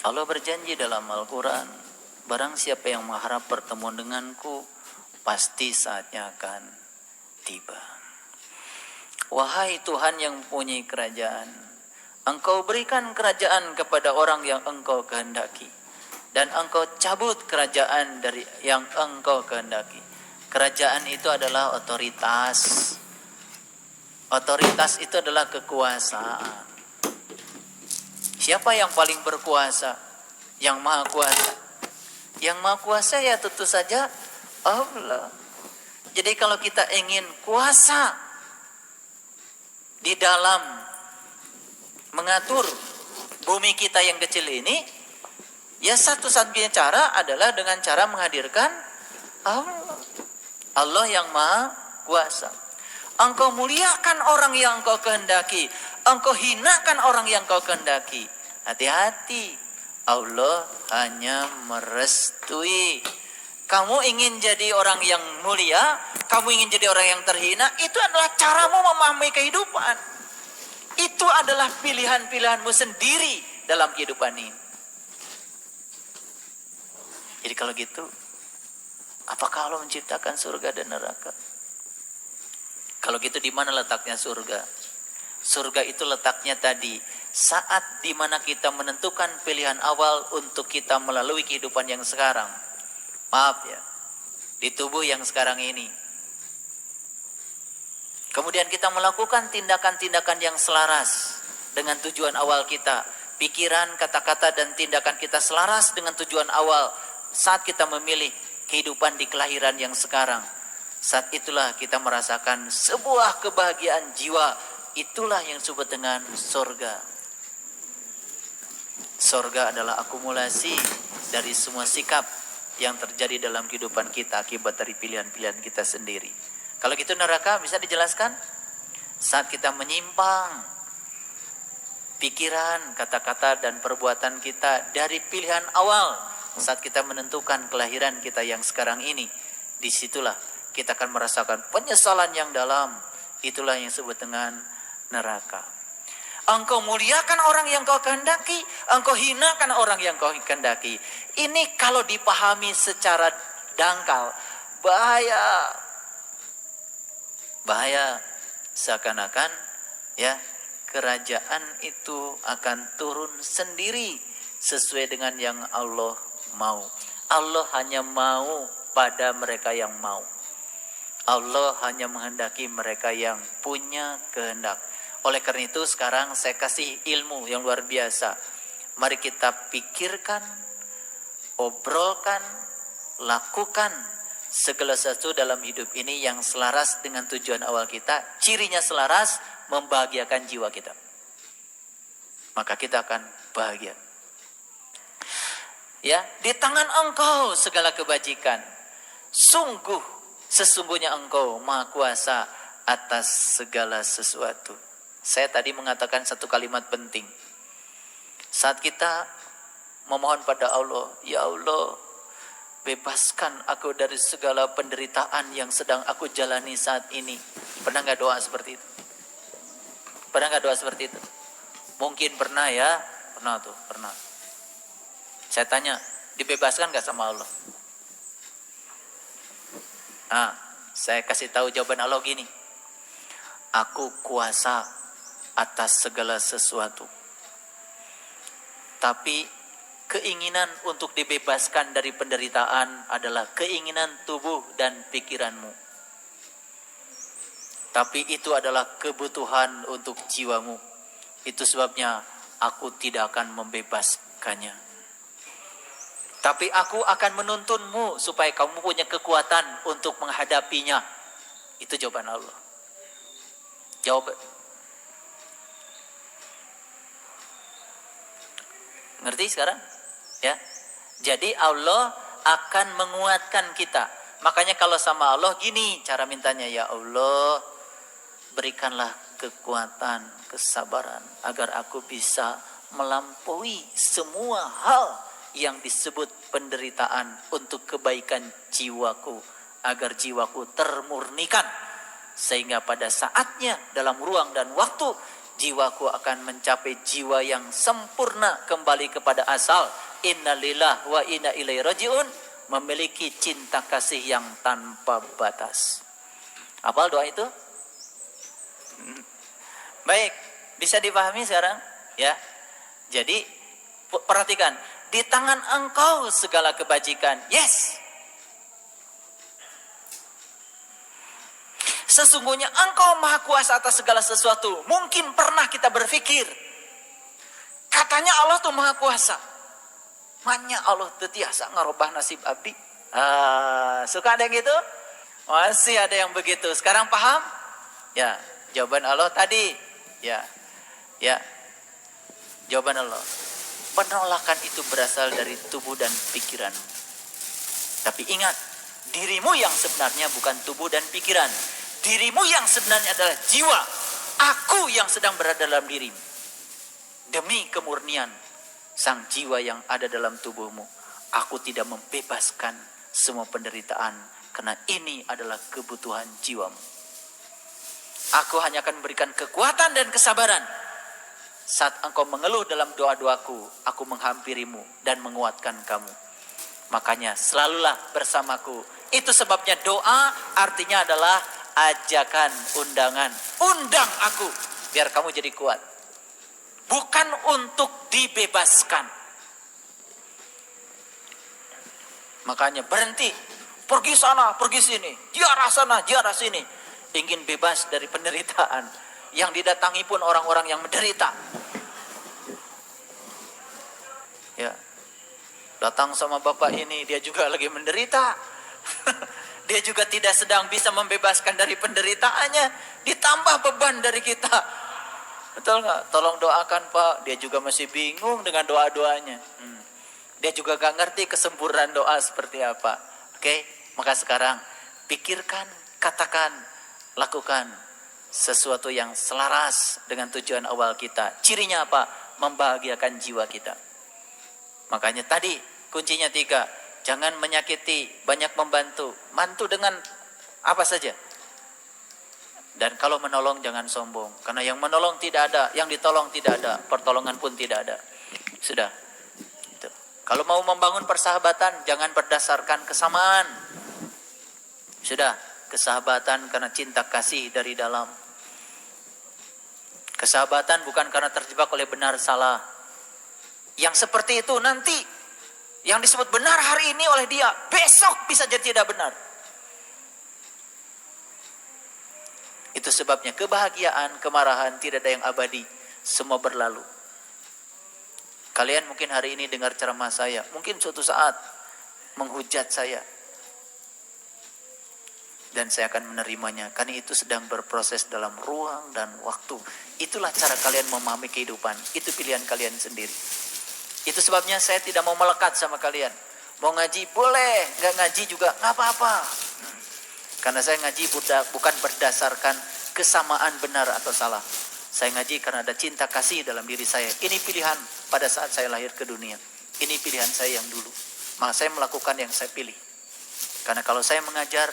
Allah berjanji dalam Al-Quran, barang siapa yang mengharap pertemuan denganku, pasti saatnya akan tiba. Wahai Tuhan yang mempunyai kerajaan, Engkau berikan kerajaan kepada orang yang Engkau kehendaki, dan Engkau cabut kerajaan dari yang Engkau kehendaki. Kerajaan itu adalah otoritas. Otoritas itu adalah kekuasaan. Siapa yang paling berkuasa? Yang Maha Kuasa. Yang Maha Kuasa ya tentu saja Allah. Jadi kalau kita ingin kuasa di dalam mengatur bumi kita yang kecil ini, ya satu-satunya cara adalah dengan cara menghadirkan Allah. Allah yang Maha Kuasa. Engkau muliakan orang yang Engkau kehendaki, Engkau hinakan orang yang Engkau kehendaki. Hati-hati, Allah hanya merestui. Kamu ingin jadi orang yang mulia, kamu ingin jadi orang yang terhina, itu adalah caramu memahami kehidupan. Itu adalah pilihan-pilihanmu sendiri dalam kehidupan ini. Jadi kalau gitu, apakah Allah menciptakan surga dan neraka? Kalau gitu di mana letaknya surga? Surga itu letaknya tadi saat di mana kita menentukan pilihan awal untuk kita melalui kehidupan yang sekarang. Maaf ya, di tubuh yang sekarang ini. Kemudian kita melakukan tindakan-tindakan yang selaras dengan tujuan awal kita. Pikiran, kata-kata, dan tindakan kita selaras dengan tujuan awal saat kita memilih kehidupan di kelahiran yang sekarang. Saat itulah kita merasakan sebuah kebahagiaan jiwa. Itulah yang disebut dengan sorga. Sorga adalah akumulasi dari semua sikap yang terjadi dalam kehidupan kita akibat dari pilihan-pilihan kita sendiri. Kalau gitu neraka bisa dijelaskan? Saat kita menyimpang pikiran, kata-kata, dan perbuatan kita dari pilihan awal saat kita menentukan kelahiran kita yang sekarang ini. Disitulah kita akan merasakan penyesalan yang dalam. Itulah yang disebut dengan neraka. Engkau muliakan orang yang kau kehendaki, engkau hinakan orang yang kau kehendaki. Ini kalau dipahami secara dangkal, bahaya. Bahaya, seakan-akan ya kerajaan itu akan turun sendiri sesuai dengan yang Allah mau. Allah hanya mau pada mereka yang mau. Allah hanya menghendaki mereka yang punya kehendak. Oleh karena itu sekarang saya kasih ilmu yang luar biasa. Mari kita pikirkan, obrolkan, lakukan segala sesuatu dalam hidup ini yang selaras dengan tujuan awal kita. Cirinya selaras, membahagiakan jiwa kita. Maka kita akan bahagia. Ya, di tangan Engkau segala kebajikan. Sesungguhnya Engkau Maha Kuasa atas segala sesuatu. Saya tadi mengatakan satu kalimat penting. Saat kita memohon pada Allah, ya Allah, bebaskan aku dari segala penderitaan yang sedang aku jalani saat ini. Pernah gak doa seperti itu? Pernah gak doa seperti itu? Mungkin pernah ya. Pernah. Saya tanya, dibebaskan gak sama Allah? Nah, saya kasih tahu jawaban Allah gini. Aku kuasa atas segala sesuatu. Tapi keinginan untuk dibebaskan dari penderitaan adalah keinginan tubuh dan pikiranmu. Tapi itu adalah kebutuhan untuk jiwamu. Itu sebabnya aku tidak akan membebaskannya. Tapi aku akan menuntunmu supaya kamu punya kekuatan untuk menghadapinya. Itu jawaban Allah. Ngerti sekarang? Ya. Jadi Allah akan menguatkan kita. Makanya kalau sama Allah gini cara mintanya, ya Allah, berikanlah kekuatan, kesabaran agar aku bisa melampaui semua hal yang disebut penderitaan untuk kebaikan jiwaku, agar jiwaku termurnikan sehingga pada saatnya dalam ruang dan waktu jiwaku akan mencapai jiwa yang sempurna kembali kepada asal. Innalillah wa inna ilaihi rajiun, memiliki cinta kasih yang tanpa batas. Hafal doa itu? Baik, bisa dipahami sekarang? Ya. Jadi perhatikan, di tangan Engkau segala kebajikan. Yes. Sesungguhnya Engkau maha kuasa atas segala sesuatu. Mungkin pernah kita berpikir, katanya Allah tuh maha kuasa. Manya Allah tetiasa ngarobah nasib abdi. Suka ada yang gitu? Masih ada yang begitu. Sekarang paham? Ya, jawaban Allah tadi. Ya. Jawaban Allah. Penolakan itu berasal dari tubuh dan pikiran. Tapi ingat, dirimu yang sebenarnya bukan tubuh dan pikiran. Dirimu yang sebenarnya adalah jiwa. Aku yang sedang berada dalam dirimu. Demi kemurnian sang jiwa yang ada dalam tubuhmu, aku tidak membebaskan semua penderitaan, karena ini adalah kebutuhan jiwamu. Aku hanya akan memberikan kekuatan dan kesabaran. Saat engkau mengeluh dalam doa-doaku, aku menghampirimu dan menguatkan kamu. Makanya selalulah bersamaku. Itu sebabnya doa artinya adalah ajakan, undangan. Undang aku biar kamu jadi kuat. Bukan untuk dibebaskan. Makanya berhenti. Pergi sana, pergi sini. Ziarah sana, ziarah sini. Ingin bebas dari penderitaan. Yang didatangi pun orang-orang yang menderita. Ya. Datang sama bapak ini, dia juga lagi menderita. Dia juga tidak sedang bisa membebaskan dari penderitaannya. Ditambah beban dari kita. Betul nggak? Tolong doakan Pak. Dia juga masih bingung dengan doa-doanya. Dia juga gak ngerti kesempurnaan doa seperti apa. Oke, maka sekarang pikirkan, katakan, lakukan sesuatu yang selaras dengan tujuan awal kita. Cirinya apa? Membahagiakan jiwa kita. Makanya tadi kuncinya 3. Jangan menyakiti, banyak membantu. Mantu dengan apa saja. Dan kalau menolong jangan sombong. Karena yang menolong tidak ada, yang ditolong tidak ada, pertolongan pun tidak ada. Sudah. Itu. Kalau mau membangun persahabatan jangan berdasarkan kesamaan. Sudah, kesahabatan karena cinta kasih dari dalam. Kesahabatan bukan karena terjebak oleh benar salah. Yang seperti itu nanti yang disebut benar hari ini oleh dia, besok bisa jadi tidak benar. Itu sebabnya kebahagiaan, kemarahan tidak ada yang abadi. Semua berlalu. Kalian mungkin hari ini dengar ceramah saya. Mungkin suatu saat menghujat saya. Dan saya akan menerimanya. Karena itu sedang berproses dalam ruang dan waktu. Itulah cara kalian memahami kehidupan. Itu pilihan kalian sendiri. Itu sebabnya saya tidak mau melekat sama kalian. Mau ngaji boleh. Gak ngaji juga gak apa-apa. Karena saya ngaji bukan berdasarkan kesamaan benar atau salah. Saya ngaji karena ada cinta kasih dalam diri saya. Ini pilihan pada saat saya lahir ke dunia. Ini pilihan saya yang dulu. Maka saya melakukan yang saya pilih. Karena kalau saya mengajar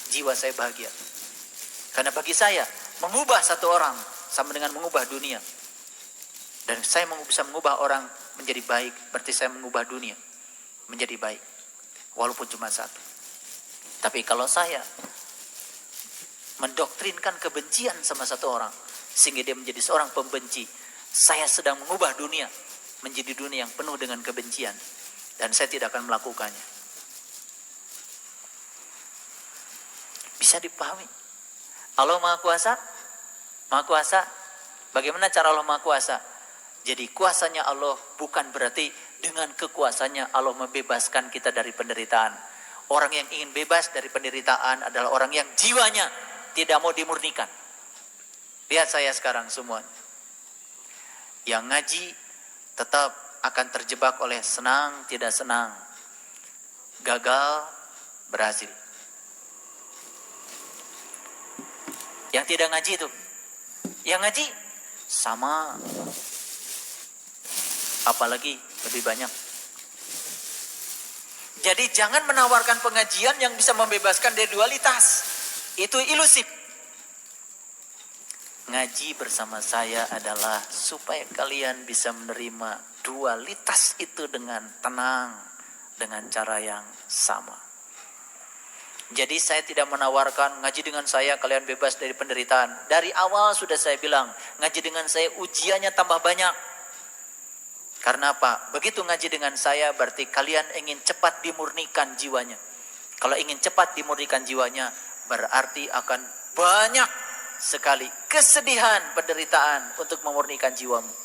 jiwa saya bahagia. Karena bagi saya, mengubah satu orang sama dengan mengubah dunia. Dan saya bisa mengubah orang menjadi baik, berarti saya mengubah dunia menjadi baik. Walaupun cuma satu. Tapi kalau saya mendoktrinkan kebencian sama satu orang, sehingga dia menjadi seorang pembenci, saya sedang mengubah dunia menjadi dunia yang penuh dengan kebencian. Dan saya tidak akan melakukannya. Bisa dipahami? Allah Maha Kuasa? Maha Kuasa? Bagaimana cara Allah Maha Kuasa? Jadi kuasanya Allah bukan berarti dengan kekuasaannya Allah membebaskan kita dari penderitaan. Orang yang ingin bebas dari penderitaan adalah orang yang jiwanya tidak mau dimurnikan. Lihat saya sekarang semua. Yang ngaji tetap akan terjebak oleh senang, tidak senang. Gagal, berhasil. Yang tidak ngaji itu. Yang ngaji, sama. Apalagi lebih banyak. Jadi jangan menawarkan pengajian yang bisa membebaskan dari dualitas. Itu ilusif. ngaji bersama saya adalah supaya kalian bisa menerima dualitas itu dengan tenang, dengan cara yang sama. Jadi saya tidak menawarkan ngaji dengan saya kalian bebas dari penderitaan. Dari awal sudah saya bilang, ngaji dengan saya ujiannya tambah banyak. Karena apa? Begitu ngaji dengan saya berarti kalian ingin cepat dimurnikan jiwanya. Kalau ingin cepat dimurnikan jiwanya, berarti akan banyak sekali kesedihan, penderitaan untuk memurnikan jiwamu.